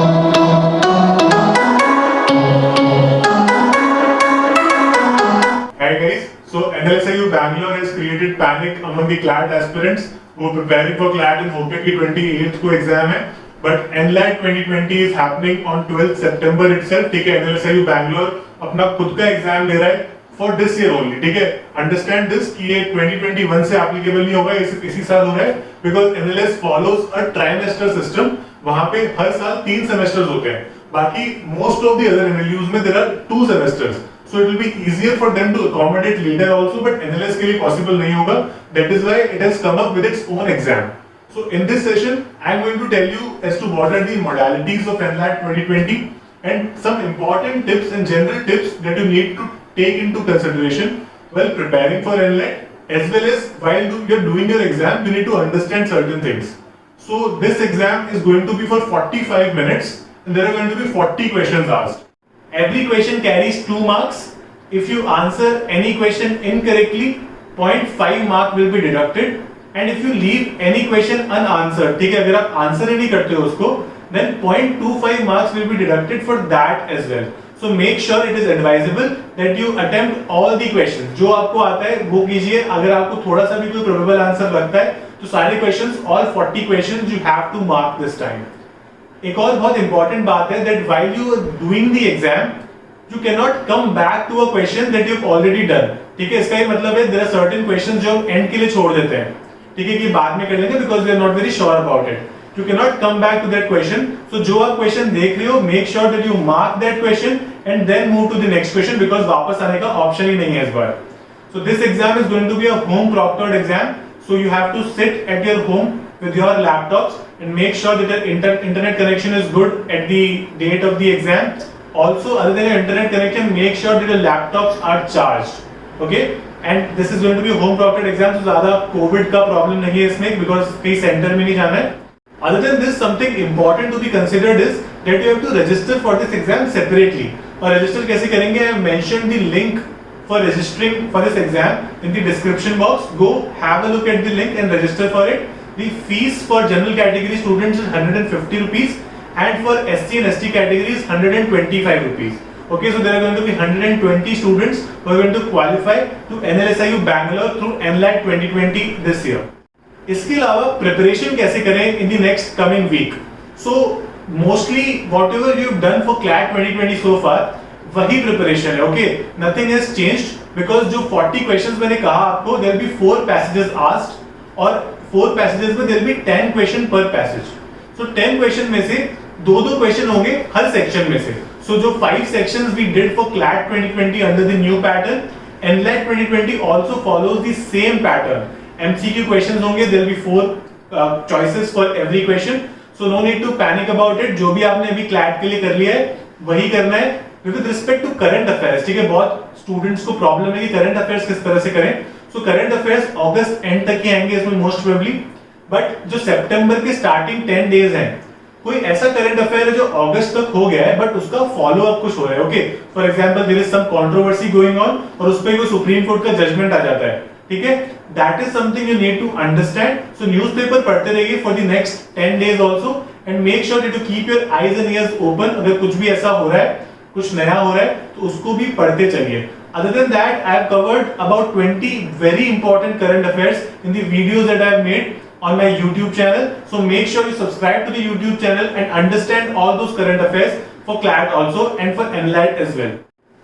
Hi guys, so NLSIU Bangalore has created panic among the CLAT aspirants who are preparing for CLAT and hoping कि 28th को exam है, but NLAT 2020 is happening on 12th September itself. ठीक है, NLSIU Bangalore अपना खुद का exam ले रहा है for this year only. ठीक है, understand this कि ये 2021 से applicable नहीं होगा, इसी साल हो रहा है because NLS follows a trimester system. वहाँ पे हर साल 3 सेमेस्टर्स होते हैं, बाकी most of the other NLUs में there are 2 semesters. So it will be easier for them to accommodate later also, but NLS के लिए possible नहीं होगा. That is why it has come up with its own exam. So in this session, I am going to tell you as to what are the modalities of NLAT 2020 and some important tips and general tips that you need to take into consideration while preparing for NLAT, as well as while you are doing your exam, you need to understand certain things. So this exam is going to be for 45 minutes and there are going to be 40 questions asked. Every question carries 2 marks. If you answer any question incorrectly, 0.5 mark will be deducted. And if you leave any question unanswered, ठीक है, अगर आप answer ही नहीं करते हो उसको, then 0.25 marks will be deducted for that as well. So make sure it is advisable that you attempt all the questions. जो आपको आता है वो कीजिए. अगर आपको थोड़ा सा भी कोई probable answer लगता है, तो सारे questions, all 40 questions you have to mark this time. एक और बहुत इंपॉर्टेंट बात है that while you are doing the exam, you cannot come back to a question that you've already done. ठीक है, इसका ये मतलब है there are certain questions जो हम end के लिए छोड़ देते हैं, ठीक है, कि बाद में कर लेंगे because we are not very sure about it. You cannot come back to that question. So जो आप question देख रहे हो, make sure that you mark that question and then move to the next question because वापस आने का option ही नहीं है इस बार. So this exam is going to be a home proctored exam. So you have to sit at your home with your laptops and make sure that your internet connection is good at the date of the exam. Also, other than your internet connection, make sure that your laptops are charged. Okay? And this is going to be a home proctored exam, so ज़्यादा COVID का problem नहीं है इसमें because कहीं center में नहीं जाना है. Other than this, something important to be considered is that you have to register for this exam separately. और register कैसे करेंगे? I have mentioned the link for registering for this exam in the description box. Go have a look at the link and register for it. The fees for general category students is 150 rupees and for SC and ST categories 125 rupees. Okay, so there are going to be 120 students who are going to qualify to NLSIU Bangalore through NLAT 2020 this year. इसके अलावा preparation कैसे करें in the next coming week? So mostly whatever you've done for CLAT 2020 so far, वही preparation है. Okay, nothing has changed because जो 40 questions मैंने कहा आपको, there will be 4 passages asked और 4 passages में there will be 10 question per passage. So 10 question में से 2-2 question होंगे हर section में से. So जो 5 sections we did for CLAT 2020 under the new pattern, NLAT 2020 also follows the same pattern. MCQ questions होंगे, there will be 4 choices for every question. So no need to panic about it. जो भी आपने अभी CLAT के लिए कर लिया है, वही करना है. With respect to current affairs, ठीक है, बहुत students को problem है कि current affairs किस तरह से करें. So current affairs August and तक ही आएंगे इसमें मोस्ट प्रोबेबली, बट जो सितंबर के स्टार्टिंग 10 डेज हैं, कोई ऐसा करंट अफेयर है जो अगस्त तक हो गया है बट उसका फॉलो अप कुछ हो रहा है. Okay, for example there is some controversy going on और उस पे कोई सुप्रीम कोर्ट का जजमेंट आ जाता है, ठीक है, that is something you need to understand. So newspaper पढ़ते रहिए for the next 10 days also and make sure that you keep your eyes and ears open. अगर कुछ भी ऐसा हो रहा है, कुछ नया हो रहा है, तो उसको भी पढ़ते चलिए. Other than that, I have covered about 20 very important current affairs in the videos that I have made on my YouTube channel. So make sure you subscribe to the YouTube channel and understand all those current affairs for CLAT also and for NLAT as well.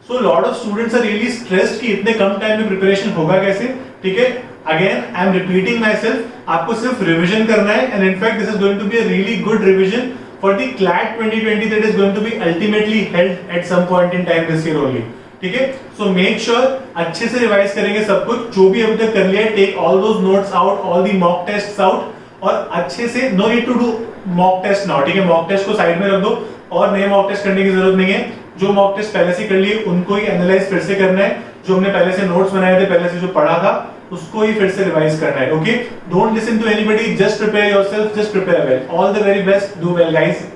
So a lot of students are really stressed कि इतने कम time में preparation होगा कैसे, ठीक है. Again, I am repeating myself. आपको सिर्फ revision करना है and in fact this is going to be a really good revision for the CLAT 2020 that is going to be ultimately held at some point in time this year only. ठीक है, so make sure अच्छे से revise करेंगे सब कुछ जो भी अभी तक कर लिया है. Take all those notes out, all the mock tests out और अच्छे से, no need to do mock test now, ठीक है, मॉक टेस्ट को साइड में रख दो और नए मॉक टेस्ट करने की जरूरत नहीं है. जो मॉक टेस्ट पहले से कर लिए उनको ही एनालाइज फिर से करना है. जो हमने पहले से नोट्स बनाए थे, पहले से जो पढ़ा था, उसको ही फिर से रिवाइज करना है. Okay, don't listen to anybody, just prepare yourself, just prepare well. All the very best, do well guys.